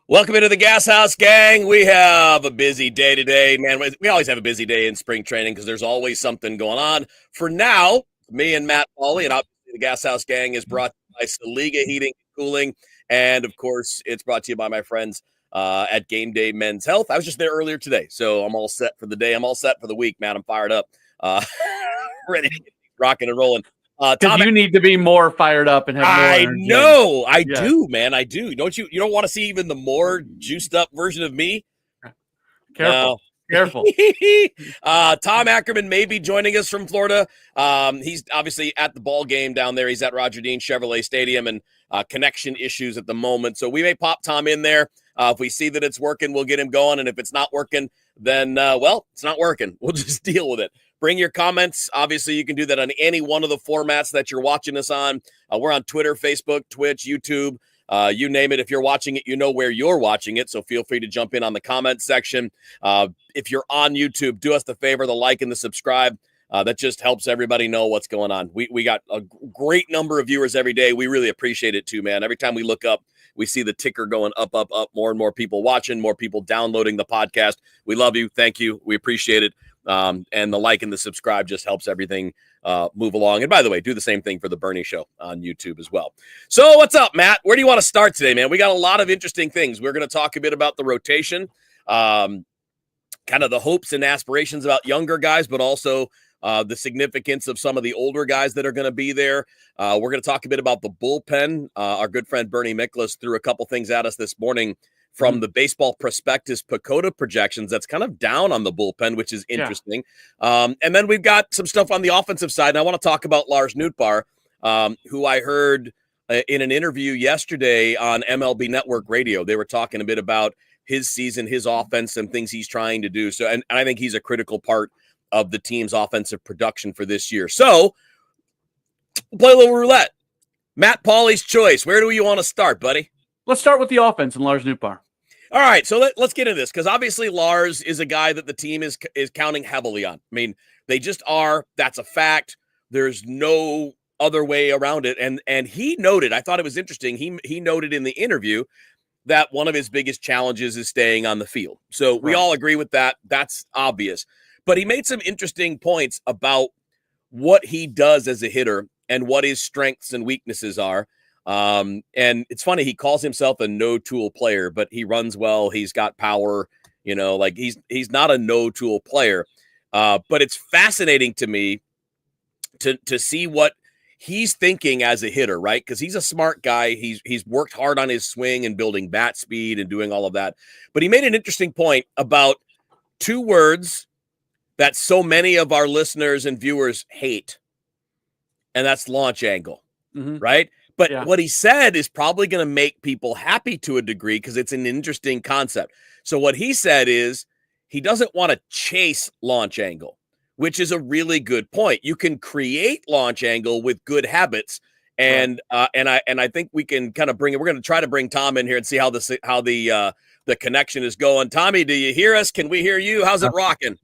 Welcome into the Gashouse Gang. We have a busy day today, man. We always have a busy day in spring training because there's always something going on. For now, me and Matt Pauley, and obviously the Gashouse Gang is brought to you by Saliga Heating and Cooling, and of course, it's brought to you by my friends at Game Day Men's Health. I was just there earlier today, so I'm all set for the day. I'm all set for the week, man. I'm fired up, ready to get rocking and rolling. Because you need to be more fired up and have more energy. Know. I do, man. I do. Don't you? You don't want to see even the more juiced up version of me? Careful. Careful. Tom Ackerman may be joining us from Florida. He's obviously at the ball game down there. He's at Roger Dean Chevrolet Stadium and connection issues at the moment. So we may pop Tom in there. If we see that it's working, we'll get him going. And if it's not working, then, it's not working. We'll just deal with it. Bring your comments. Obviously, you can do that on any one of the formats that you're watching us on. We're on Twitter, Facebook, Twitch, YouTube. You name it. If you're watching it, you know where you're watching it. So feel free to jump in on the comment section. If you're on YouTube, do us the favor, the like and the subscribe. That just helps everybody know what's going on. We got a great number of viewers every day. We really appreciate it too, man. Every time we look up, we see the ticker going up, up, up. More and more people watching, more people downloading the podcast. We love you. Thank you. We appreciate it. And the like and the subscribe just helps everything move along. And by the way, do the same thing for the Bernie Show on YouTube as well. So what's up, Matt? Where do you want to start today, man? We got a lot of interesting things. We're going to talk a bit about the rotation, kind of the hopes and aspirations about younger guys, but also the significance of some of the older guys that are going to be there. We're going to talk a bit about the bullpen. Our good friend Bernie Miklas threw a couple things at us this morning from the Baseball Prospectus PECOTA projections. That's kind of down on the bullpen, which is interesting. Yeah. And then we've got some stuff on the offensive side. And I want to talk about Lars Nootbaar, who I heard in an interview yesterday on MLB Network Radio. They were talking a bit about his season, his offense, and things he's trying to do. So, and I think he's a critical part of the team's offensive production for this year. So, play a little roulette. Matt Pauley's choice. Where do you want to start, buddy? Let's start with the offense and Lars Nootbaar. All right, so let's get into this because obviously Lars is a guy that the team is counting heavily on. I mean, they just are. That's a fact. There's no other way around it. And he noted, I thought it was interesting. He noted in the interview that one of his biggest challenges is staying on the field. So we all agree with that. That's obvious. But he made some interesting points about what he does as a hitter and what his strengths and weaknesses are. And it's funny, he calls himself a no-tool player, but he runs well. He's got power, like he's not a no-tool player. But it's fascinating to me to see what he's thinking as a hitter, right? Because he's a smart guy. He's worked hard on his swing and building bat speed and doing all of that. But he made an interesting point about two words that so many of our listeners and viewers hate, and that's launch angle, right? But what he said is probably going to make people happy to a degree because it's an interesting concept. So what he said is he doesn't want to chase launch angle, which is a really good point. You can create launch angle with good habits, and I think we can kind of bring it. We're going to try to bring Tom in here and see how the connection is going. Tommy, do you hear us? Can we hear you? How's it rocking?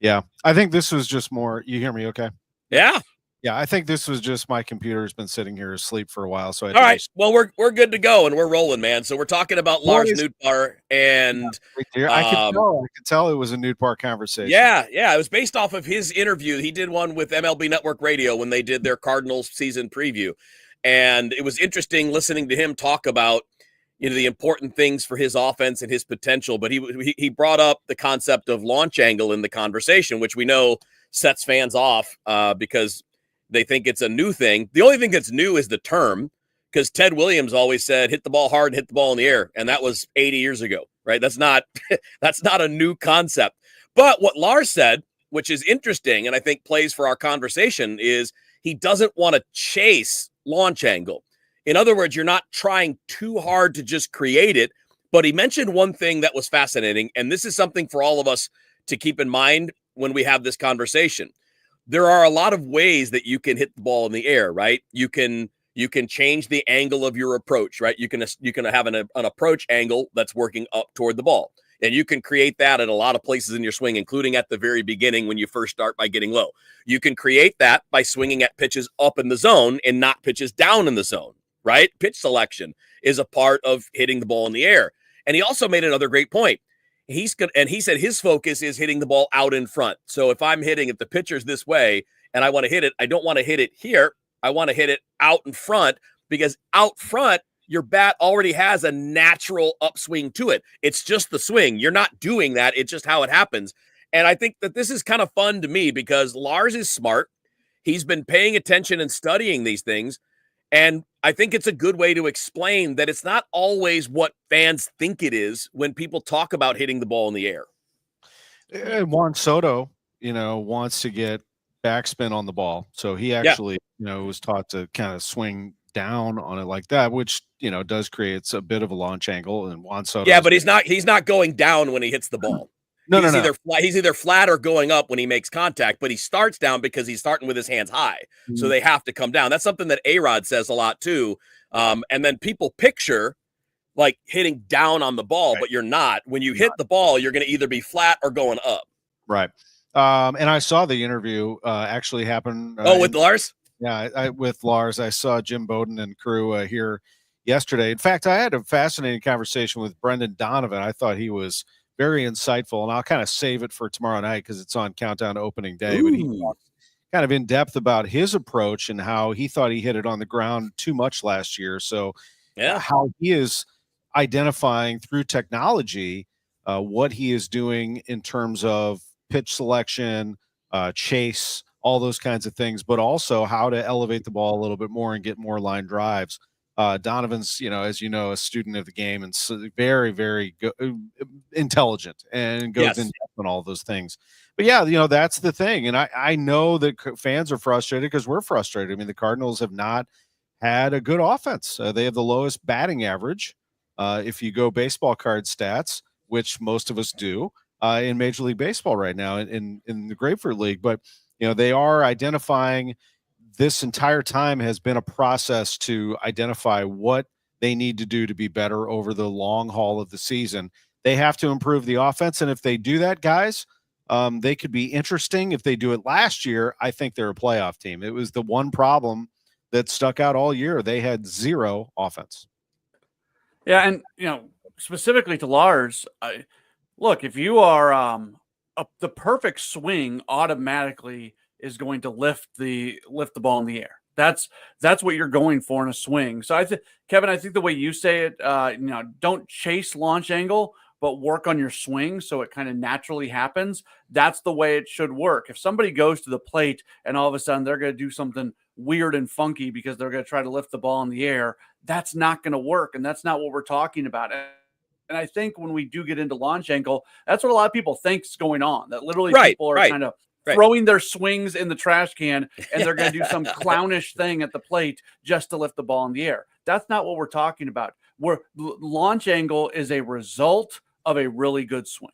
Yeah, I think this was just more. You hear me? Okay. Yeah. Yeah, I think this was just my computer's been sitting here asleep for a while. So all right, well we're good to go and we're rolling, man. So we're talking about Lars Nootbaar and I could tell it was a Nootbaar conversation. Yeah, it was based off of his interview. He did one with MLB Network Radio when they did their Cardinals season preview, and it was interesting listening to him talk about the important things for his offense and his potential. But he brought up the concept of launch angle in the conversation, which we know sets fans off because they think it's a new thing. The only thing that's new is the term, because Ted Williams always said, hit the ball hard and hit the ball in the air. And that was 80 years ago, right? That's not a new concept. But what Lars said, which is interesting, and I think plays for our conversation, is he doesn't want to chase launch angle. In other words, you're not trying too hard to just create it. But he mentioned one thing that was fascinating, and this is something for all of us to keep in mind when we have this conversation. There are a lot of ways that you can hit the ball in the air, right? You can change the angle of your approach, right? You can have an approach angle that's working up toward the ball. And you can create that at a lot of places in your swing, including at the very beginning when you first start by getting low. You can create that by swinging at pitches up in the zone and not pitches down in the zone, right? Pitch selection is a part of hitting the ball in the air. And he also made another great point. He said his focus is hitting the ball out in front. So if the pitcher's this way and I want to hit it, I don't want to hit it here. I want to hit it out in front, because out front, your bat already has a natural upswing to it. It's just the swing. You're not doing that. It's just how it happens. And I think that this is kind of fun to me because Lars is smart. He's been paying attention and studying these things. And I think it's a good way to explain that it's not always what fans think it is when people talk about hitting the ball in the air. Juan Soto, wants to get backspin on the ball. So he actually, was taught to kind of swing down on it like that, which, does create a bit of a launch angle. And Juan Soto. Yeah, but he's not going down when he hits the ball. No. He's either flat or going up when he makes contact, but he starts down because he's starting with his hands high. Mm-hmm. So they have to come down. That's something that A-Rod says a lot too. And then people picture like hitting down on the ball, right, but you're not. When you hit the ball, you're going to either be flat or going up. Right. And I saw the interview actually happen. With Lars? Yeah, with Lars. I saw Jim Bowden and crew here yesterday. In fact, I had a fascinating conversation with Brendan Donovan. I thought he was very insightful, and I'll kind of save it for tomorrow night because it's on Countdown to Opening Day. Ooh. But he talked kind of in depth about his approach and how he thought he hit it on the ground too much last year. So how he is identifying through technology what he is doing in terms of pitch selection, chase, all those kinds of things, but also how to elevate the ball a little bit more and get more line drives. Donovan's, as you know, a student of the game and so very, very intelligent and goes in depth on all those things. But yeah, that's the thing. And I know that fans are frustrated because we're frustrated. I mean, the Cardinals have not had a good offense. They have the lowest batting average. If you go baseball card stats, which most of us do in Major League Baseball right now in the Grapefruit League. But, they are identifying this entire time has been a process to identify what they need to do to be better over the long haul of the season. They have to improve the offense. And if they do that, guys, they could be interesting. If they do it last year, I think they're a playoff team. It was the one problem that stuck out all year. They had zero offense. Yeah. And, specifically to Lars, look, if you are the perfect swing automatically is going to lift the ball in the air. That's what you're going for in a swing. So Kevin, I think the way you say it, don't chase launch angle, but work on your swing so it kind of naturally happens. That's the way it should work. If somebody goes to the plate and all of a sudden they're going to do something weird and funky because they're going to try to lift the ball in the air, that's not going to work. And that's not what we're talking about. And I think when we do get into launch angle, that's what a lot of people think is going on, that literally people are kind of throwing their swings in the trash can and they're going to do some clownish thing at the plate just to lift the ball in the air. That's not what we're talking about. Launch angle is a result of a really good swing.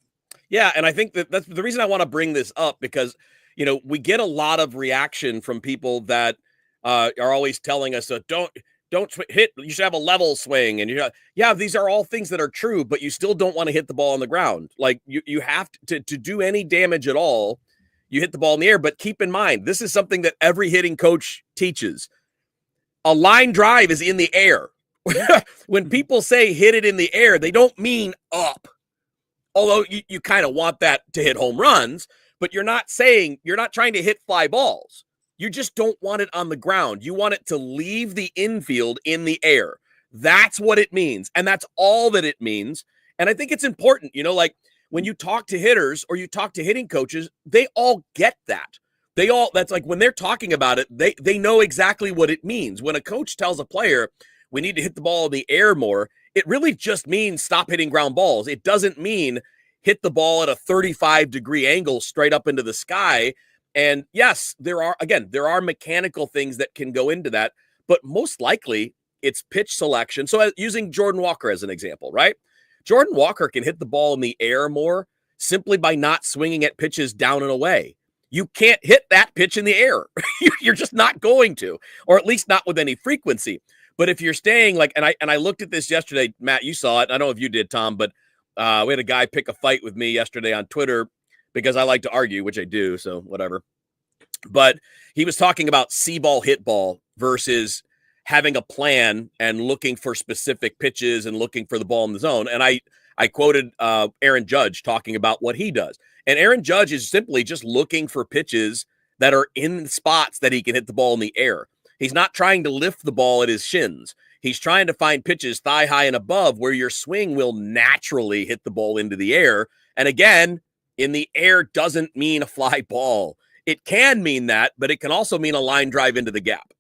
Yeah, and I think that's the reason I want to bring this up because, we get a lot of reaction from people that are always telling us, don't hit, you should have a level swing. And these are all things that are true, but you still don't want to hit the ball on the ground. Like you have to do any damage at all. You hit the ball in the air, but keep in mind, this is something that every hitting coach teaches. A line drive is in the air. When people say hit it in the air, they don't mean up. Although you kind of want that to hit home runs, but you're not trying to hit fly balls. You just don't want it on the ground. You want it to leave the infield in the air. That's what it means. And that's all that it means. And I think it's important, like when you talk to hitters or you talk to hitting coaches, they all get that. That's like when they're talking about it, they know exactly what it means. When a coach tells a player, we need to hit the ball in the air more, it really just means stop hitting ground balls. It doesn't mean hit the ball at a 35-degree angle straight up into the sky. And yes, there are mechanical things that can go into that, but most likely it's pitch selection. So using Jordan Walker as an example, right? Jordan Walker can hit the ball in the air more simply by not swinging at pitches down and away. You can't hit that pitch in the air. You're just not going to, or at least not with any frequency. But if you're staying and I looked at this yesterday, Matt, you saw it. I don't know if you did, Tom, but we had a guy pick a fight with me yesterday on Twitter because I like to argue, which I do. So whatever. But he was talking about see ball, hit ball versus having a plan and looking for specific pitches and looking for the ball in the zone. And I I quoted Aaron Judge talking about what he does. And Aaron Judge is simply just looking for pitches that are in spots that he can hit the ball in the air. He's not trying to lift the ball at his shins. He's trying to find pitches thigh high and above where your swing will naturally hit the ball into the air. And again, in the air doesn't mean a fly ball. It can mean that, but it can also mean a line drive into the gap.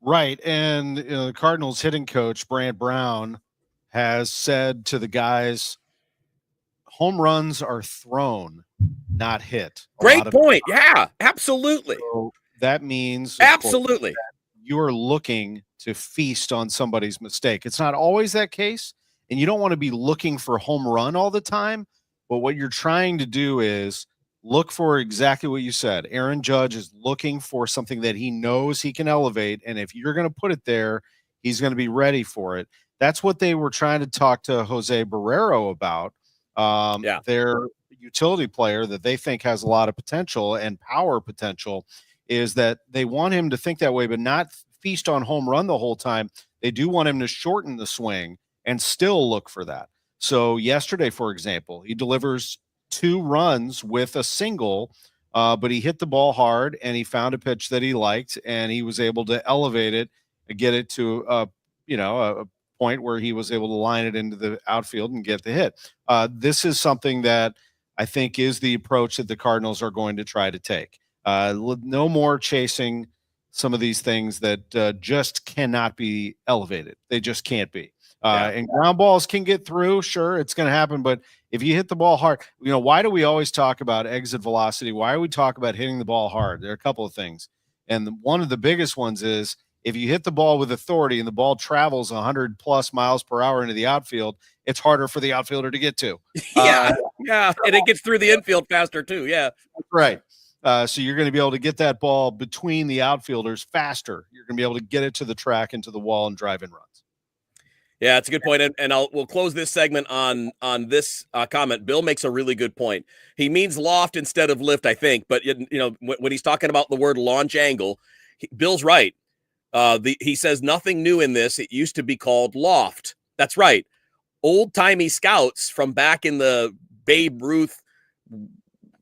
Right. And the Cardinals hitting coach, Brant Brown, has said to the guys, home runs are thrown, not hit. Great point. Yeah, absolutely. So that means absolutely you are looking to feast on somebody's mistake. It's not always that case, and you don't want to be looking for home run all the time. But what you're trying to do is look for exactly what you said. Aaron Judge is looking for something that he knows he can elevate, and if you're going to put it there, he's going to be ready for it. That's what they were trying to talk to Jose Barrero about. Their utility player that they think has a lot of potential and power potential, is that they want him to think that way, but not feast on home run the whole time. They do want him to shorten the swing and still look for that. So yesterday, for example, he delivers 2 runs with a single, but he hit the ball hard and he found a pitch that he liked, and he was able to elevate it and get it to a point where he was able to line it into the outfield and get the hit. This is something that I think is the approach that the Cardinals are going to try to take. No more chasing some of these things that just cannot be elevated. They just can't be. And ground balls can get through. Sure, it's going to happen. But if you hit the ball hard, why do we always talk about exit velocity? Why do we talk about hitting the ball hard? There are a couple of things. And one of the biggest ones is if you hit the ball with authority and the ball travels 100 plus miles per hour into the outfield, it's harder for the outfielder to get to. And it gets through the infield faster too. Yeah. Right. So you're going to be able to get that ball between the outfielders faster. You're going to be able to get it to the track, into the wall, and drive in runs. Yeah, it's a good point. And we'll close this segment on this comment. Bill makes a really good point. He means loft instead of lift, I think. But, when he's talking about the word launch angle, Bill's right. He says nothing new in this. It used to be called loft. That's right. Old-timey scouts from back in the Babe Ruth,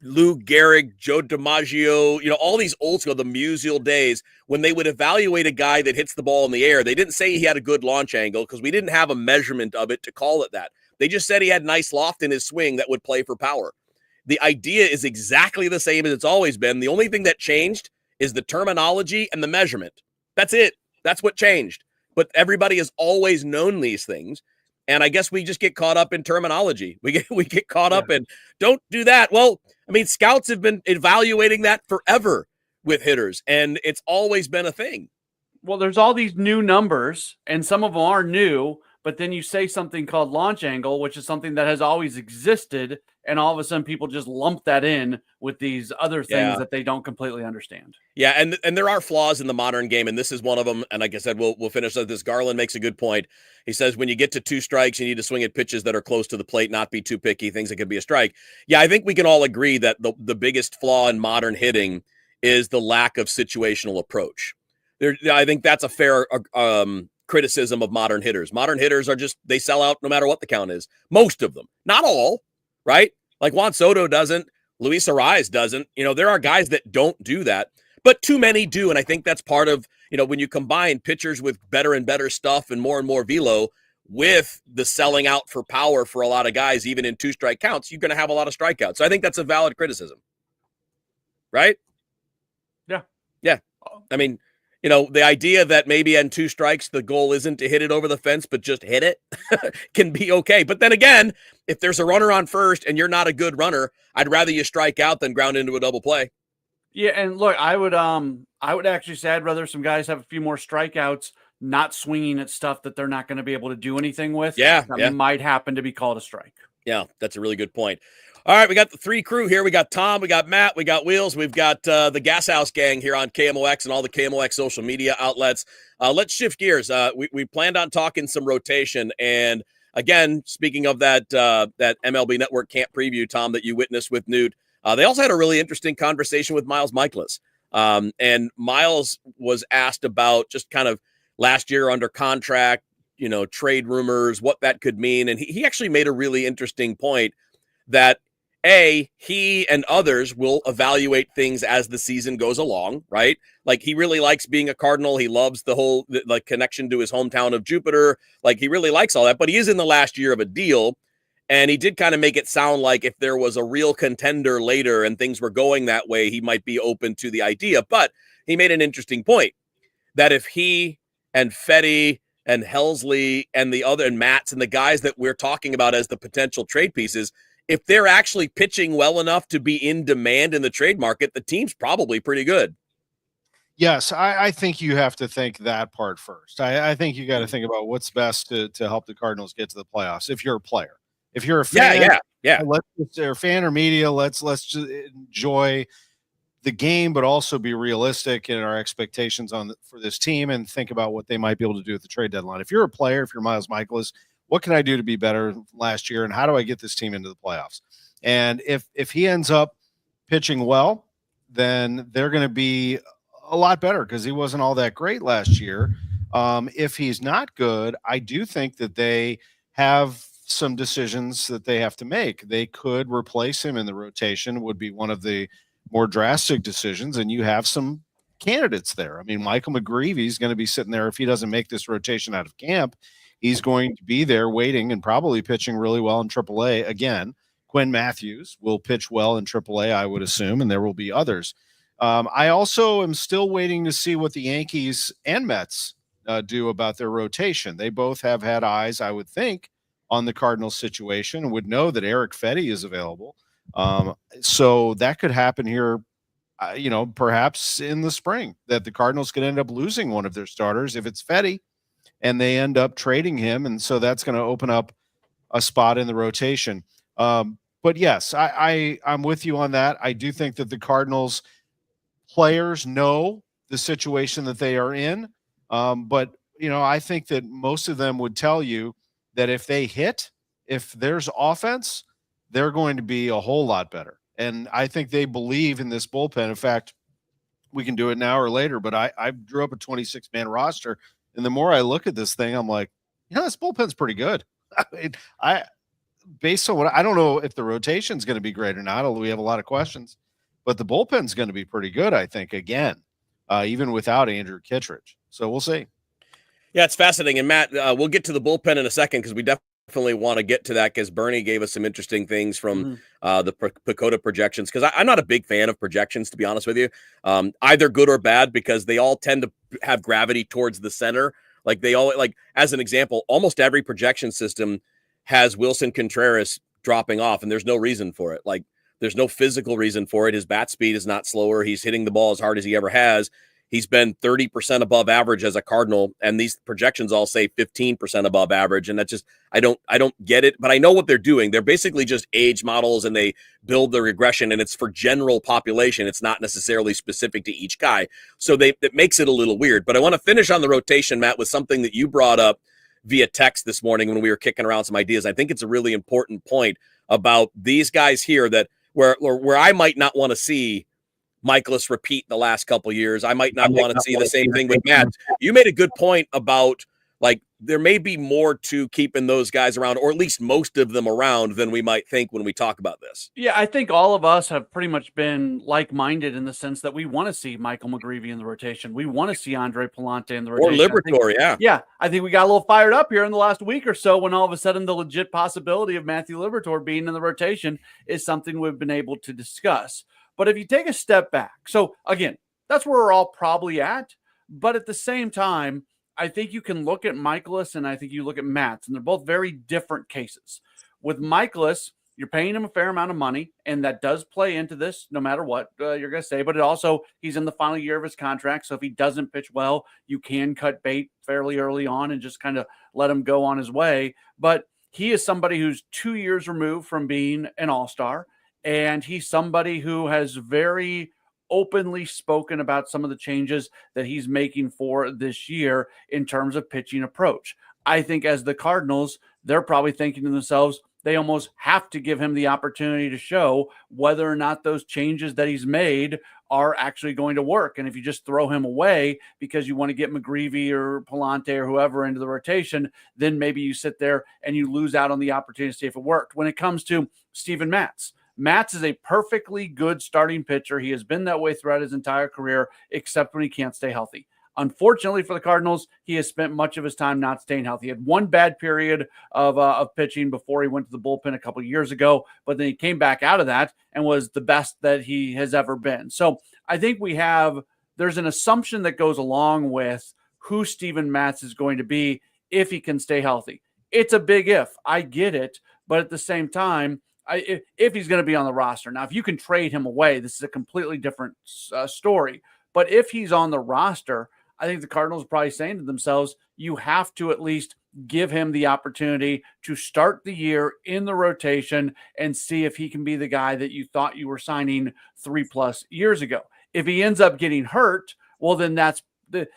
Lou Gehrig, Joe DiMaggio, all these old school, the Musial days, when they would evaluate a guy that hits the ball in the air, they didn't say he had a good launch angle because we didn't have a measurement of it to call it that. They just said he had nice loft in his swing that would play for power. The idea is exactly the same as it's always been. The only thing that changed is the terminology and the measurement. That's it. That's what changed. But everybody has always known these things. And I guess we just get caught up in terminology. We get caught up in, don't do that. Well, scouts have been evaluating that forever with hitters, and it's always been a thing. Well, there's all these new numbers, and some of them are new, but then you say something called launch angle, which is something that has always existed, and all of a sudden people just lump that in with these other things that they don't completely understand. Yeah, and there are flaws in the modern game, and this is one of them. And like I said, we'll finish with this. Garland makes a good point. He says when you get to 2 strikes, you need to swing at pitches that are close to the plate, not be too picky, things that could be a strike. Yeah, I think we can all agree that the biggest flaw in modern hitting is the lack of situational approach. I think that's a fair criticism of modern hitters. Modern hitters are they sell out no matter what the count is. Most of them, not all, right? Like Juan Soto doesn't, Luis Ariz doesn't. There are guys that don't do that, but too many do. And I think that's part of, when you combine pitchers with better and better stuff and more velo with the selling out for power for a lot of guys, even in 2-strike counts, you're going to have a lot of strikeouts. So I think that's a valid criticism. Right? Yeah. Yeah. The idea that maybe in 2 strikes, the goal isn't to hit it over the fence, but just hit it can be okay. But then again, if there's a runner on first and you're not a good runner, I'd rather you strike out than ground into a double play. Yeah. And look, I would actually say I'd rather some guys have a few more strikeouts, not swinging at stuff that they're not going to be able to do anything with. That might happen to be called a strike. Yeah. That's a really good point. All right, we got the 3 crew here. We got Tom, we got Matt, we got Wheels, we've got the Gashouse Gang here on KMOX and all the KMOX social media outlets. Let's shift gears. We planned on talking some rotation, and again, speaking of that MLB Network camp preview, Tom, that you witnessed with Noot, they also had a really interesting conversation with Miles Mikolas. And Miles was asked about just kind of last year under contract, trade rumors, what that could mean. And he actually made a really interesting point that he and others will evaluate things as the season goes along, right? Like, he really likes being a Cardinal. He loves the whole connection to his hometown of Jupiter. Like, he really likes all that, but he is in the last year of a deal. And he did kind of make it sound like if there was a real contender later and things were going that way, he might be open to the idea. But he made an interesting point that if he and Fetty and Helsley and Matz and the guys that we're talking about as the potential trade pieces, if they're actually pitching well enough to be in demand in the trade market, the team's probably pretty good. Yes, I think you have to think that part first. I think you got to think about what's best to help the Cardinals get to the playoffs. If you're a player, if you're a fan, or fan or media, let's just enjoy the game, but also be realistic in our expectations for this team and think about what they might be able to do at the trade deadline. If you're a player, if you're Miles Michaelis, what can I do to be better last year, and how do I get this team into the playoffs? And if he ends up pitching well, then they're going to be a lot better because he wasn't all that great last year. If he's not good, I do think that they have some decisions that they have to make. They could replace him in the rotation, would be one of the more drastic decisions, and you have some candidates there. I mean, Michael McGreevy's going to be sitting there if he doesn't make this rotation out of camp. He's going to be there waiting and probably pitching really well in AAA again. Quinn Matthews will pitch well in AAA, I would assume, and there will be others. I also am still waiting to see what the Yankees and Mets do about their rotation. They both have had eyes, I would think, on the Cardinals situation and would know that Eric Fetty is available. So that could happen here, perhaps in the spring, that the Cardinals could end up losing one of their starters if it's Fetty, and they end up trading him. And so that's going to open up a spot in the rotation. But yes, I'm with you on that. I do think that the Cardinals players know the situation that they are in. But I think that most of them would tell you that if they hit, if there's offense, they're going to be a whole lot better. And I think they believe in this bullpen. In fact, we can do it now or later, but I drew up a 26-man roster. And the more I look at this thing, I'm like, this bullpen's pretty good. Based on what I don't know if the rotation is going to be great or not, although we have a lot of questions, but the bullpen's going to be pretty good, I think, again, even without Andrew Kittredge. So we'll see. Yeah, it's fascinating. And Matt, we'll get to the bullpen in a second because we definitely want to get to that because Bernie gave us some interesting things from the PECOTA projections, because I'm not a big fan of projections, to be honest with you, either good or bad, because they all tend to have gravity towards the center. Like as an example, almost every projection system has Wilson Contreras dropping off, and there's no reason for it. Like, there's no physical reason for it. His bat speed is not slower. He's hitting the ball as hard as he ever has. He's been 30% above average as a Cardinal, and these projections all say 15% above average. And that's just, I don't get it, but I know what they're doing. They're basically just age models, and they build the regression, and it's for general population. It's not necessarily specific to each guy. So that makes it a little weird. But I want to finish on the rotation, Matt, with something that you brought up via text this morning when we were kicking around some ideas. I think it's a really important point about these guys here that where I might not want to see Michaelis repeat the last couple years. I might not want to see the same thing with Matt. You made a good point about, like, there may be more to keeping those guys around, or at least most of them around, than we might think when we talk about this. Yeah, I think all of us have pretty much been like-minded in the sense that we want to see Michael McGreevy in the rotation. We want to see Andre Palante in the rotation. Or Liberatore, yeah. Yeah, I think we got a little fired up here in the last week or so when all of a sudden the legit possibility of Matthew Liberatore being in the rotation is something we've been able to discuss. But if you take a step back, so again, that's where we're all probably at. But at the same time, I think you can look at Michaelis and I think you look at Matz, and they're both very different cases. With Michaelis, you're paying him a fair amount of money, and that does play into this no matter what you're going to say. But it also, he's in the final year of his contract, so if he doesn't pitch well, you can cut bait fairly early on and just kind of let him go on his way. But he is somebody who's 2 years removed from being an all-star, and he's somebody who has very openly spoken about some of the changes that he's making for this year in terms of pitching approach. I think as the Cardinals, they're probably thinking to themselves, they almost have to give him the opportunity to show whether or not those changes that he's made are actually going to work. And if you just throw him away because you want to get McGreevy or Palante or whoever into the rotation, then maybe you sit there and you lose out on the opportunity to see if it worked. When it comes to Steven Matz, Matz is a perfectly good starting pitcher. He has been that way throughout his entire career, except when he can't stay healthy. Unfortunately for the Cardinals, he has spent much of his time not staying healthy. He had one bad period of pitching before he went to the bullpen a couple of years ago, but then he came back out of that and was the best that he has ever been. So I think there's an assumption that goes along with who Steven Matz is going to be if he can stay healthy. It's a big if. I get it. But at the same time, if he's going to be on the roster. Now, if you can trade him away, this is a completely different story. But if he's on the roster, I think the Cardinals are probably saying to themselves, you have to at least give him the opportunity to start the year in the rotation and see if he can be the guy that you thought you were signing 3+ years ago. If he ends up getting hurt, well, then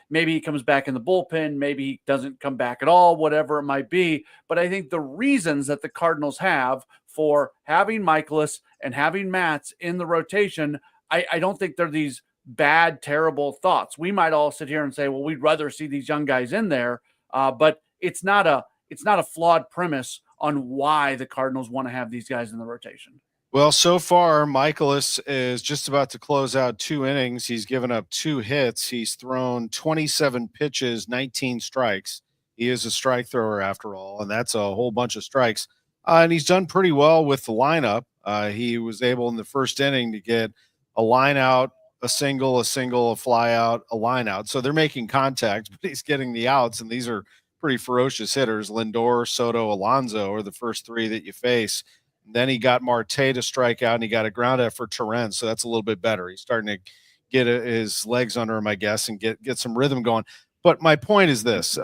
maybe he comes back in the bullpen. Maybe he doesn't come back at all, whatever it might be. But I think the reasons that the Cardinals have for having Michaelis and having Matz in the rotation, I don't think they're these bad, terrible thoughts. We might all sit here and say, well, we'd rather see these young guys in there, but it's not a flawed premise on why the Cardinals want to have these guys in the rotation. Well, so far, Michaelis is just about to close out 2 innings. He's given up 2 hits. He's thrown 27 pitches, 19 strikes. He is a strike thrower after all, and that's a whole bunch of strikes. And he's done pretty well with the lineup. He was able in the first inning to get a line out, a single, a fly out, a line out. So they're making contact, but he's getting the outs, and these are pretty ferocious hitters. Lindor, Soto, Alonso are the first 3 that you face. And then he got Marte to strike out, and he got a ground out for Torrens, so that's a little bit better. He's starting to get his legs under him, I guess, and get some rhythm going. But my point is this.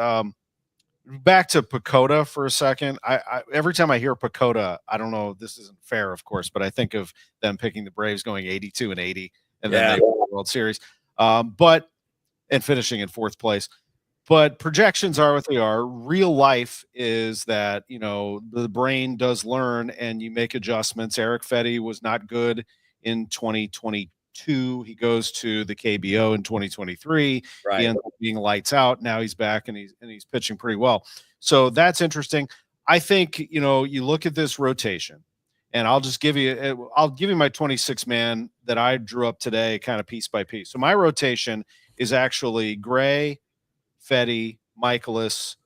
Back to Pacoda for a second. I every time I hear Pacoda, I don't know, this isn't fair, of course, but I think of them picking the Braves going 82-80, and then they win the World Series, and finishing in 4th place. But projections are what they are. Real life is that, the brain does learn and you make adjustments. Eric Fetty was not good in 2022. He goes to the KBO in 2023. Right. He ends up being lights out. Now he's back and he's pitching pretty well. So that's interesting. I think, you look at this rotation, and I'll give you my 26 man that I drew up today, kind of piece by piece. So my rotation is actually Gray, Fetty, Michaelis,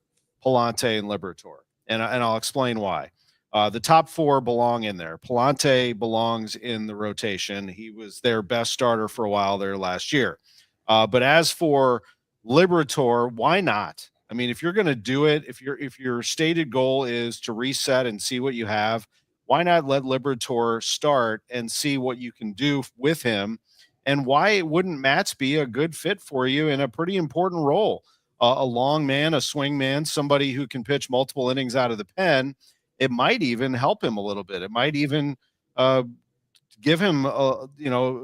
Palante, and Liberatore. And I'll explain why. The top 4 belong in there. Palante belongs in the rotation. He was their best starter for a while there last year. But as for Liberatore, why not? I mean, if you're going to do it, if your stated goal is to reset and see what you have, why not let Liberatore start and see what you can do with him? And why wouldn't Matz be a good fit for you in a pretty important role? A long man, a swing man, somebody who can pitch multiple innings out of the pen. It might even help him a little bit. It might even give him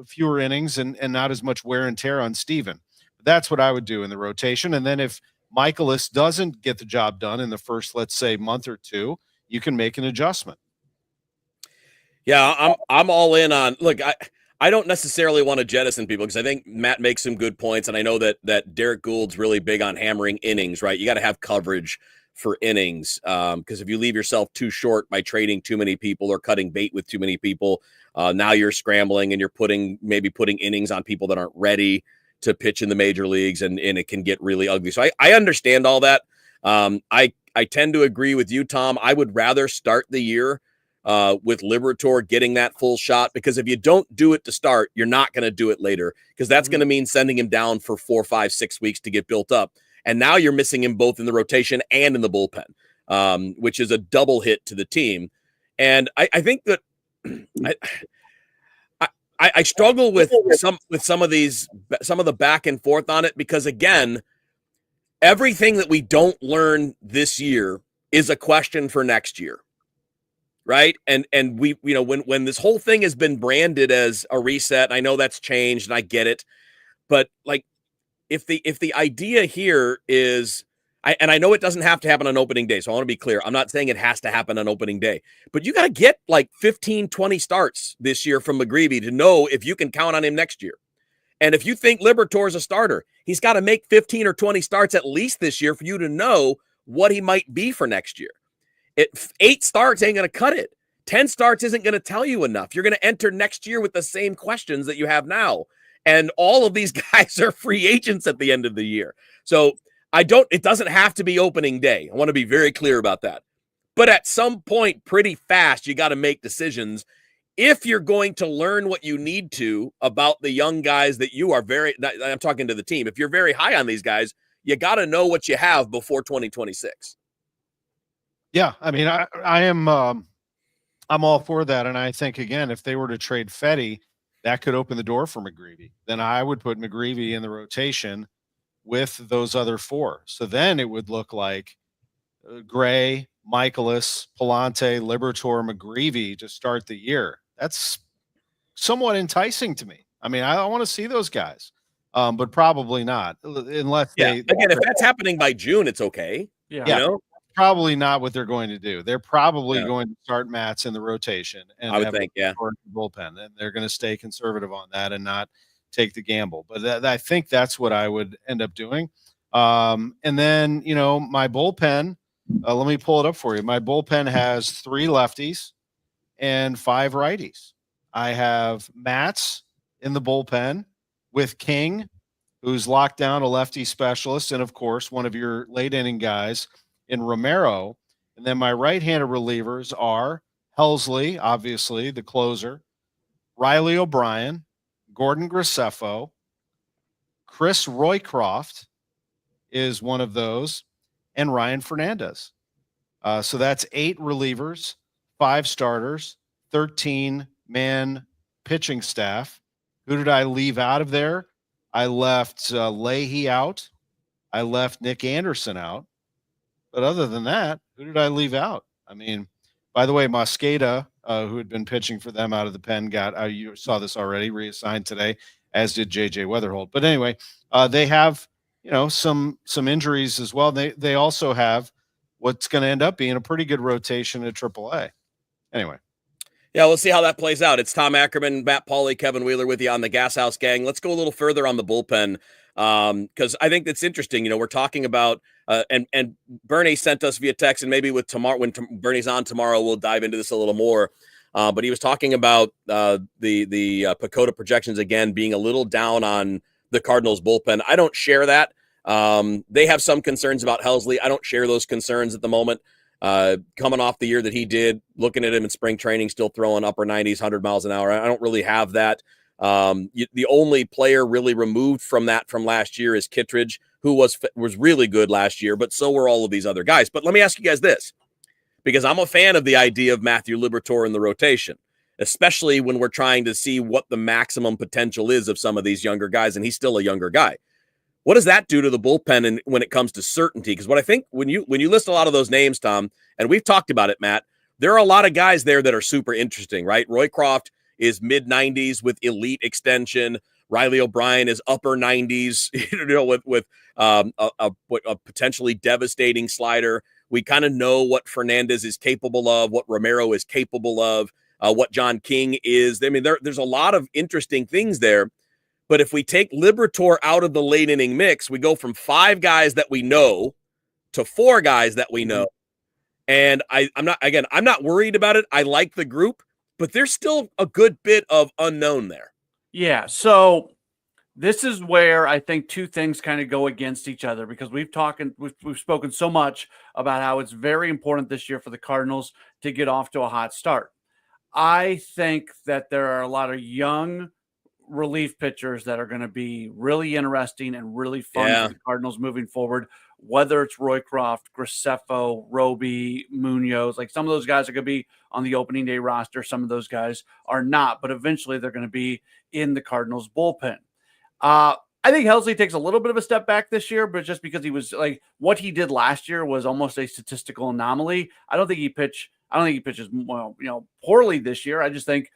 fewer innings and not as much wear and tear on Steven. That's what I would do in the rotation. And then if Michaelis doesn't get the job done in the first, let's say, month or 2, you can make an adjustment. Yeah, I'm all in on. Look, I don't necessarily want to jettison people because I think Matt makes some good points, and I know that Derek Gould's really big on hammering innings, right? You got to have coverage for innings because if you leave yourself too short by trading too many people or cutting bait with too many people, now you're scrambling and you're putting innings on people that aren't ready to pitch in the major leagues, and it can get really ugly. So I understand all that. I tend to agree with you, Tom. I would rather start the year with Liberatore getting that full shot, because if you don't do it to start, you're not going to do it later, because that's going to mean sending him down for 4, 5, 6 weeks to get built up. And now you're missing him both in the rotation and in the bullpen, which is a double hit to the team. And I think that I struggle with some of the back and forth on it, because again, everything that we don't learn this year is a question for next year. Right. And we, when this whole thing has been branded as a reset, I know that's changed and I get it. But like, if the idea here is And I know it doesn't have to happen on opening day, so I want to be clear. I'm not saying it has to happen on opening day, but you got to get like 15, 20 starts this year from McGreevy to know if you can count on him next year. And if you think Liberatore is a starter, he's got to make 15 or 20 starts at least this year for you to know what he might be for next year. 8 starts ain't going to cut it. 10 starts isn't going to tell you enough. You're going to enter next year with the same questions that you have now. And all of these guys are free agents at the end of the year. So it doesn't have to be opening day. I want to be very clear about that. But at some point, pretty fast, you got to make decisions. If you're going to learn what you need to about the young guys that you are I'm talking to the team. If you're very high on these guys, you got to know what you have before 2026. Yeah. I mean, I am, I'm all for that. And I think, again, if they were to trade Fetty, that could open the door for McGreevy. Then I would put McGreevy in the rotation with those other 4. So then it would look like Gray, Michaelis, Palante, Liberatore, McGreevy to start the year. That's somewhat enticing to me. I mean, I want to see those guys, but probably not unless again, if that's happening by June, it's okay. Yeah. You know? Probably not what they're going to do. They're probably going to start Matz in the rotation and I would think, bullpen, and they're going to stay conservative on that and not take the gamble. But I think that's what I would end up doing. And then, my bullpen, let me pull it up for you. My bullpen has 3 lefties and 5 righties. I have Matz in the bullpen with King, who's locked down a lefty specialist, and of course, one of your late inning guys in Romero. And then my right-handed relievers are Helsley, obviously, the closer, Riley O'Brien, Gordon Graceffo, Chris Roycroft is one of those, and Ryan Fernandez. So that's 8 relievers, 5 starters, 13-man pitching staff. Who did I leave out of there? I left Leahy out. I left Nick Anderson out. But other than that, who did I leave out? I mean, by the way, Mosqueda, who had been pitching for them out of the pen, got you saw this already, reassigned today, as did J.J. Weatherholt. But anyway, they have some injuries as well. They also have what's going to end up being a pretty good rotation at AAA. Anyway. Yeah, we'll see how that plays out. It's Tom Ackerman, Matt Pauley, Kevin Wheeler with you on the Gashouse Gang. Let's go a little further on the bullpen because I think that's interesting. We're talking about and Bernie sent us via text, and maybe with tomorrow when Bernie's on tomorrow, we'll dive into this a little more. But he was talking about the PECOTA projections again being a little down on the Cardinals bullpen. I don't share that. They have some concerns about Helsley. I don't share those concerns at the moment. Coming off the year that he did, looking at him in spring training, still throwing upper 90s, 100 miles an hour. I don't really have that. The only player really removed from that from last year is Kittredge, who was really good last year, but so were all of these other guys. But let me ask you guys this, because I'm a fan of the idea of Matthew Liberatore in the rotation, especially when we're trying to see what the maximum potential is of some of these younger guys, and he's still a younger guy. What does that do to the bullpen and when it comes to certainty? Because what I think when you list a lot of those names, Tom, and we've talked about it, Matt, there are a lot of guys there that are super interesting, right? Roycroft is mid-90s with elite extension. Riley O'Brien is upper 90s, with a potentially devastating slider. We kind of know what Fernandez is capable of, what Romero is capable of, what John King is. I mean, there's a lot of interesting things there. But if we take Liberatore out of the late inning mix, we go from 5 guys that we know to 4 guys that we know. And I'm not worried about it. I like the group, but there's still a good bit of unknown there. Yeah. So this is where I think 2 things kind of go against each other, because we've spoken so much about how it's very important this year for the Cardinals to get off to a hot start. I think that there are a lot of young relief pitchers that are going to be really interesting and really fun for the Cardinals moving forward, whether it's Roycroft, Graceffo, Roby, Munoz. Like, some of those guys are going to be on the opening day roster. Some of those guys are not, but eventually they're going to be in the Cardinals bullpen. I think Helsley takes a little bit of a step back this year, but just because he was like what he did last year was almost a statistical anomaly. I don't think he pitches well, poorly this year. I just think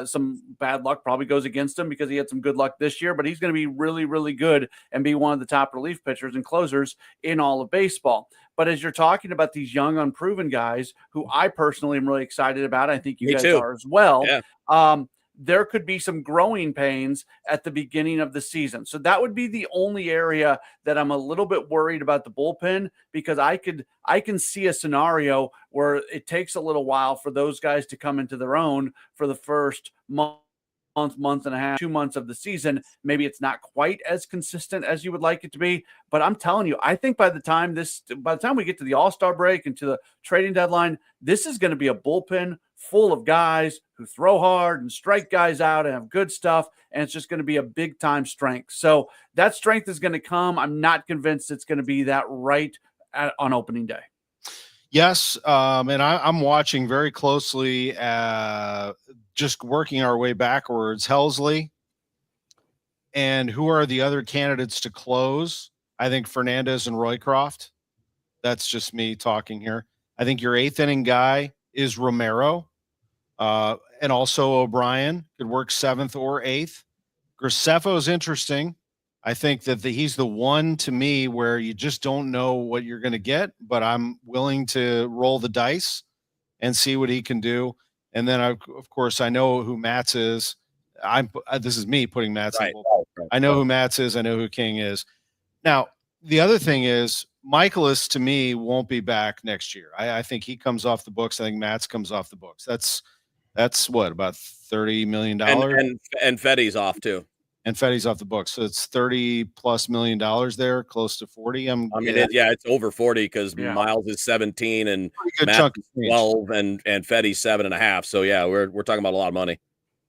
some bad luck probably goes against him because he had some good luck this year, but he's going to be really, really good and be one of the top relief pitchers and closers in all of baseball. But as you're talking about these young, unproven guys who I personally am really excited about, I think you guys are as well. Yeah. There could be some growing pains at the beginning of the season. So that would be the only area that I'm a little bit worried about the bullpen, because I can see a scenario where it takes a little while for those guys to come into their own for the first month and a half, 2 months of the season. Maybe it's not quite as consistent as you would like it to be, but I'm telling you, I think by the time we get to the All-Star break and to the trading deadline, this is going to be a bullpen full of guys who throw hard and strike guys out and have good stuff. And it's just going to be a big time strength. So that strength is going to come. I'm not convinced it's going to be that right on opening day. Yes. And I'm watching very closely, just working our way backwards. Helsley. And who are the other candidates to close? I think Fernandez and Roycroft. That's just me talking here. I think your eighth inning guy is Romero. And also O'Brien could work seventh or eighth. Graceffo is interesting. I think that he's the one to me where you just don't know what you're going to get, but I'm willing to roll the dice and see what he can do. And then, of course, I know who Matz is. This is me putting Matz in. Right. I know who Matz is. I know who King is. Now, the other thing is Michaelis, to me, won't be back next year. I think he comes off the books. I think Matz comes off the books. That's what, about $30 million? And Fetty's off too. And Fetty's off the books. So it's $30+ million there, close to 40. It's over 40 because Miles is 17 and Matt is 12 and Fetty's 7.5. So yeah, we're talking about a lot of money.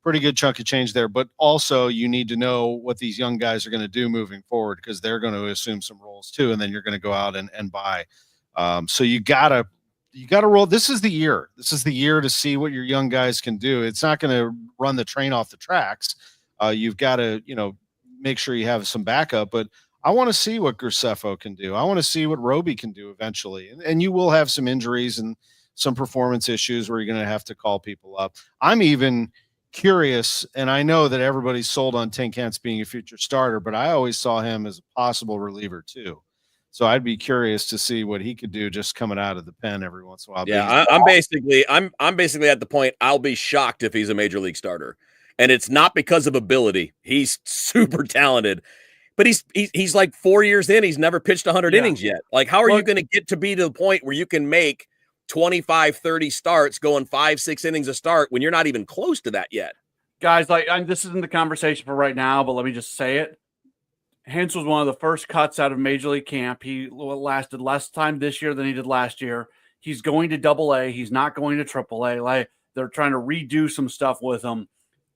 Pretty good chunk of change there. But also you need to know what these young guys are going to do moving forward, because they're going to assume some roles too. And then you're going to go out and buy. So you gotta roll. This is the year. This is the year to see what your young guys can do. It's not going to run the train off the tracks. You've got to, make sure you have some backup. But I want to see what Graceffo can do. I want to see what Roby can do eventually. And you will have some injuries and some performance issues where you're going to have to call people up. I'm even curious, and I know that everybody's sold on Tink Hence being a future starter, but I always saw him as a possible reliever too. So I'd be curious to see what he could do just coming out of the pen every once in a while. Yeah, I'm basically at the point I'll be shocked if he's a major league starter. And it's not because of ability. He's super talented. But he's like 4 years in, he's never pitched 100 innings yet. Like, how are you going to get to be to the point where you can make 25, 30 starts going 5-6 innings a start when you're not even close to that yet? Guys, this isn't the conversation for right now, but let me just say it. Hence was one of the first cuts out of Major League camp. He lasted less time this year than he did last year. He's going to Double-A. He's not going to Triple-A. Like, they're trying to redo some stuff with him.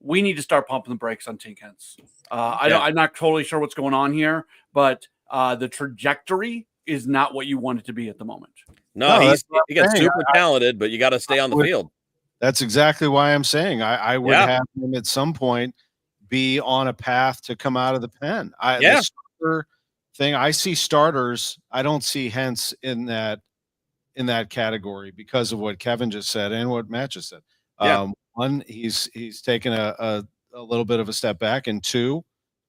We need to start pumping the brakes on Tink Hence. I'm not totally sure what's going on here, but the trajectory is not what you want it to be at the moment. No, he gets super talented, but you got to stay on the field. That's exactly why I'm saying I would have him at some point be on a path to come out of the pen. The starter thing, I see starters. I don't see Hence in that category because of what Kevin just said and what Matt just said. One, he's taken a little bit of a step back, and two,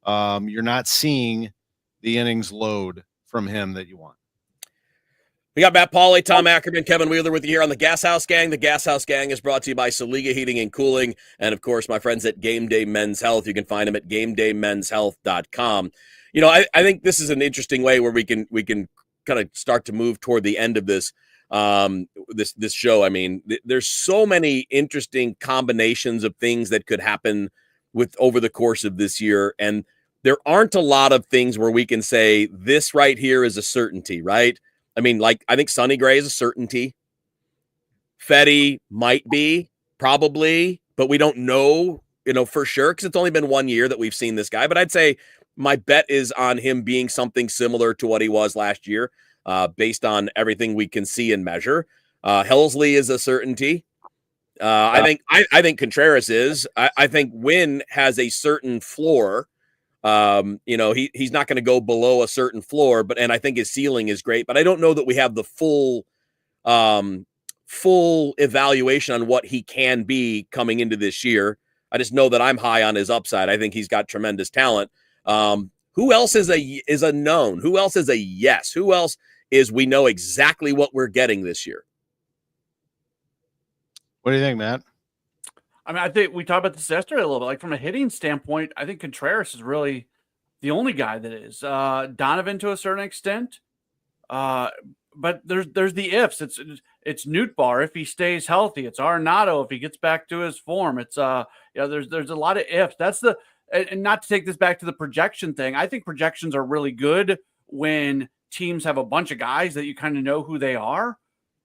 you're not seeing the innings load from him that you want. We got Matt Pauley, Tom Ackerman, Kevin Wheeler with you here on the Gashouse Gang. The Gashouse Gang is brought to you by Saliga Heating and Cooling, and of course, my friends at Game Day Men's Health. You can find them at GameDayMen'sHealth.com. I think this is an interesting way where we can kind of start to move toward the end of this. This show. I mean, there's so many interesting combinations of things that could happen over the course of this year. And there aren't a lot of things where we can say this right here is a certainty, right? I mean, like, I think Sonny Gray is a certainty. Fetty might be, probably, but we don't know, for sure, because it's only been 1 year that we've seen this guy. But I'd say my bet is on him being something similar to what he was last year. Based on everything we can see and measure. Helsley is a certainty. I think Contreras is. I think Wynn has a certain floor. He's not going to go below a certain floor, and I think his ceiling is great, but I don't know that we have the full evaluation on what he can be coming into this year. I just know that I'm high on his upside. I think he's got tremendous talent. Who else is a known? Who else is a yes? Who else is we know exactly what we're getting this year? What do you think, Matt? I mean, I think we talked about this yesterday a little bit. Like from a hitting standpoint, I think Contreras is really the only guy that is. Donovan to a certain extent, but there's the ifs. It's Noot if he stays healthy. It's Arenado if he gets back to his form. It's there's a lot of ifs. And not to take this back to the projection thing. I think projections are really good when teams have a bunch of guys that you kind of know who they are.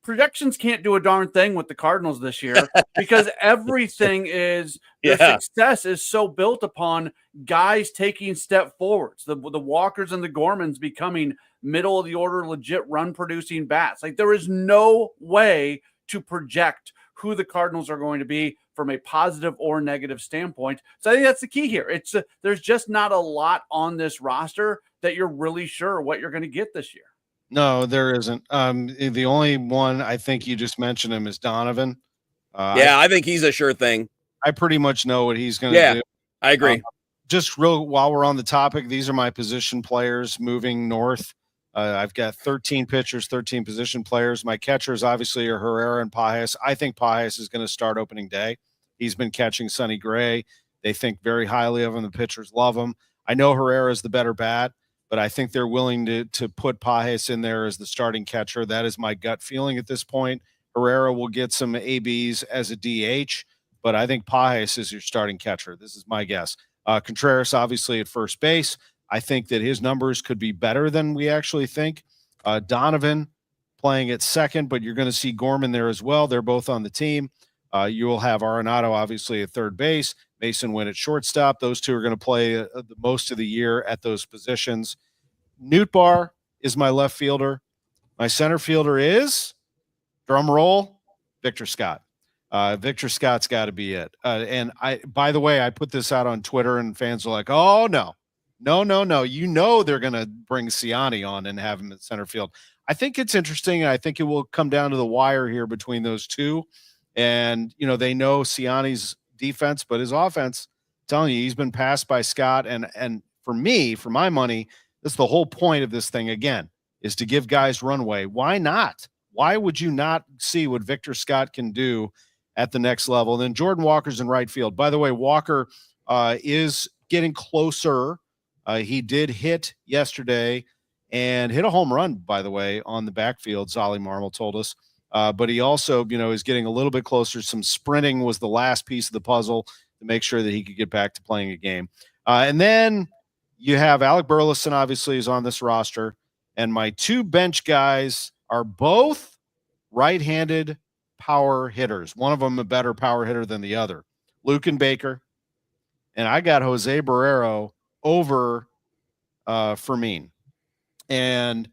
Projections can't do a darn thing with the Cardinals this year because everything is the success is so built upon guys taking step forwards. The Walkers and the Gormans becoming middle of the order, legit run producing bats. Like there is no way to project who the Cardinals are going to be from a positive or negative standpoint. So I think that's the key here. It's there's just not a lot on this roster that you're really sure what you're going to get this year. No, there isn't. The only one I think you just mentioned him is Donovan. I think he's a sure thing. I pretty much know what he's going to do. I agree. Just while we're on the topic, these are my position players moving north. I've got 13 pitchers, 13 position players. My catchers obviously are Herrera and Pages. I think Pages is going to start opening day. He's been catching Sonny Gray. They think very highly of him. The pitchers love him. I know Herrera is the better bat, but I think they're willing to put Pages in there as the starting catcher. That is my gut feeling at this point. Herrera will get some ABs as a DH, but I think Pages is your starting catcher. This is my guess. Contreras, obviously, at first base. I think that his numbers could be better than we actually think. Donovan playing at second, but you're going to see Gorman there as well. They're both on the team. You will have Arenado, obviously, at third base. Mason Wynn at shortstop. Those two are going to play the most of the year at those positions. Noot is my left fielder. My center fielder is, drum roll, Victor Scott. Victor Scott's got to be it. And by the way, I put this out on Twitter and fans are like, oh, no. You know they're going to bring Ciani on and have him at center field. I think it's interesting, and I think it will come down to the wire here between those two. And, they know Ciani's defense, but his offense, I'm telling you, he's been passed by Scott. And for me, for my money, that's the whole point of this thing, again, is to give guys runway. Why not? Why would you not see what Victor Scott can do at the next level? And then Jordan Walker's in right field. By the way, Walker is getting closer. He did hit yesterday and hit a home run, by the way, on the backfield, Solly Marmol told us. But he also, is getting a little bit closer. Some sprinting was the last piece of the puzzle to make sure that he could get back to playing a game. And then you have Alec Burleson, obviously, is on this roster. And my two bench guys are both right-handed power hitters. One of them a better power hitter than the other. Luke and Baker. And I got Jose Barrero over Fermin. And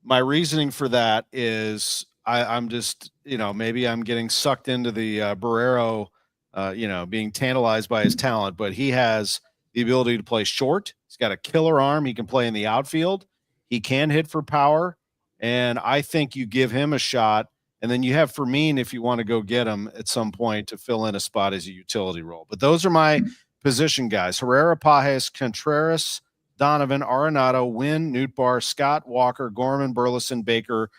my reasoning for that is I'm just, maybe I'm getting sucked into the Barrero, being tantalized by his talent, but he has the ability to play short. He's got a killer arm. He can play in the outfield. He can hit for power. And I think you give him a shot. And then you have Fermin if you want to go get him at some point to fill in a spot as a utility role. But those are my position guys: Herrera, Pages, Contreras, Donovan, Arenado, Wynn, Noot, Scott, Walker, Gorman, Burleson, Baker,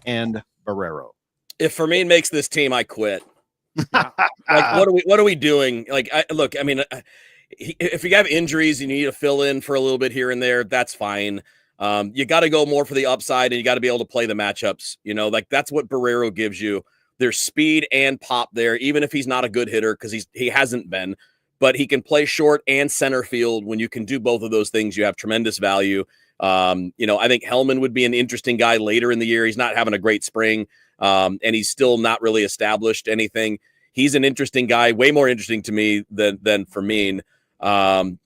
and Barrero. If Fermin makes this team, I quit. What are we doing? If you have injuries and you need to fill in for a little bit here and there, that's fine. You got to go more for the upside, and you got to be able to play the matchups. That's what Barrero gives you. There's speed and pop there, even if he's not a good hitter, because he hasn't been. But he can play short and center field. When you can do both of those things, you have tremendous value. I think Hellman would be an interesting guy later in the year. He's not having a great spring, and he's still not really established anything. He's an interesting guy, way more interesting to me than Fermin. I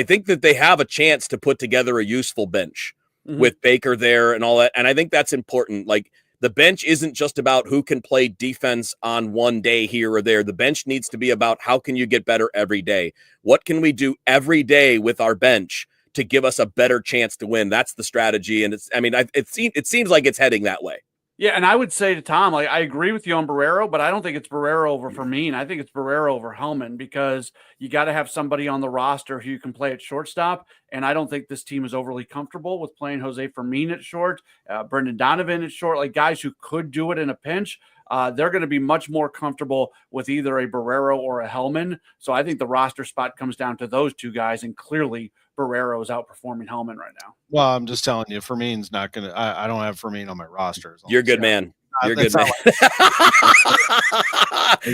think that they have a chance to put together a useful bench with Baker there and all that. And I think that's important. Like, The bench isn't just about who can play defense on one day here or there. The bench needs to be about how can you get better every day? What can we do every day with our bench to give us a better chance to win? That's the strategy. And it seems like it's heading that way. Yeah, and I would say to Tom, like, I agree with you on Barrero, but I don't think it's Barrero over Fermin. I think it's Barrero over Hellman, because you got to have somebody on the roster who can play at shortstop. And I don't think this team is overly comfortable with playing Jose Fermin at short, Brendan Donovan at short, like guys who could do it in a pinch. They're going to be much more comfortable with either a Barrero or a Hellman. So I think the roster spot comes down to those two guys, and clearly Barrero is outperforming Hellman right now. Well, I'm just telling you, Fermin's not going to. I don't have Fermin on my roster. You're good, man. You're good, man.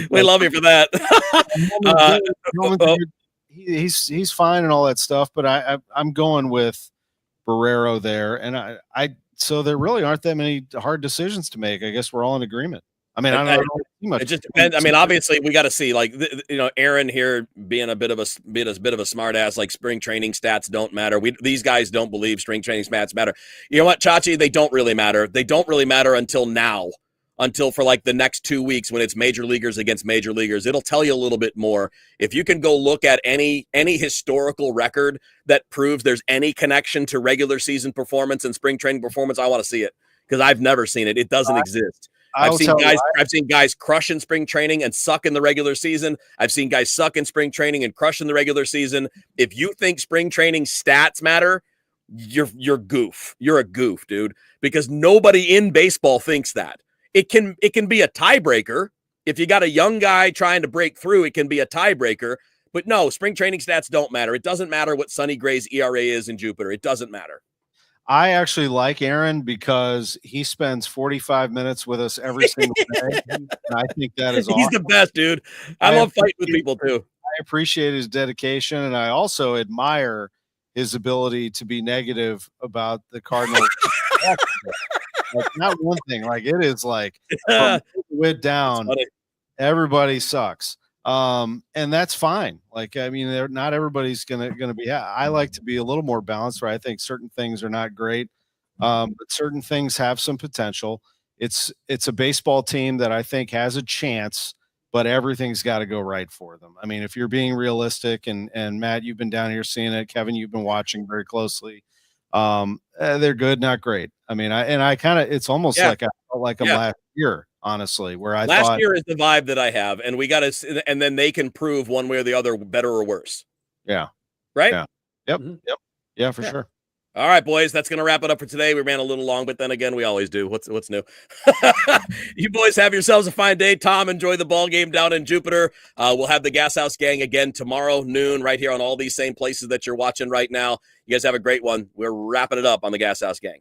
We love you for that. He's fine and all that stuff, but I'm going with Barrero there, and so there really aren't that many hard decisions to make. I guess we're all in agreement. I mean, I don't know too much. It just depends. I mean, obviously, we got to see, like, Aaron here being a bit of a smart ass. Like, spring training stats don't matter. These guys don't believe spring training stats matter. You know what, Chachi? They don't really matter. They don't really matter until now. Until for like the next 2 weeks when it's major leaguers against major leaguers. It'll tell you a little bit more. If you can go look at any historical record that proves there's any connection to regular season performance and spring training performance, I want to see it, because I've never seen it. It doesn't exist. I've seen guys crush in spring training and suck in the regular season. I've seen guys suck in spring training and crush in the regular season. If you think spring training stats matter, you're goof. You're a goof, dude, because nobody in baseball thinks that. It can be a tiebreaker. If you got a young guy trying to break through, it can be a tiebreaker. But no, spring training stats don't matter. It doesn't matter what Sonny Gray's ERA is in Jupiter. It doesn't matter. I actually like Aaron because he spends 45 minutes with us every single day. And I think that is awesome. He's the best, dude. I love fighting with people too. I appreciate his dedication, and I also admire his ability to be negative about the Cardinals. Like, not one thing. Like, it is like from wit down, everybody sucks. And that's fine. Like, I mean, not everybody's gonna be. I like to be a little more balanced, where I think certain things are not great, but certain things have some potential. It's a baseball team that I think has a chance, but everything's got to go right for them. I mean, if you're being realistic, and Matt, you've been down here seeing it. Kevin, you've been watching very closely. They're good, not great. I mean, I kind of, it's almost like I felt like them last year, honestly, where I last thought year is the vibe that I have, and we got to, and then they can prove one way or the other, better or worse. Yeah. Right. Yeah. Yep. Mm-hmm. Yep. Yeah, for sure. All right, boys, that's going to wrap it up for today. We ran a little long, but then again, we always do. What's new? You boys have yourselves a fine day. Tom, enjoy the ball game down in Jupiter. We'll have the Gashouse Gang again tomorrow, noon, right here on all these same places that you're watching right now. You guys have a great one. We're wrapping it up on the Gashouse Gang.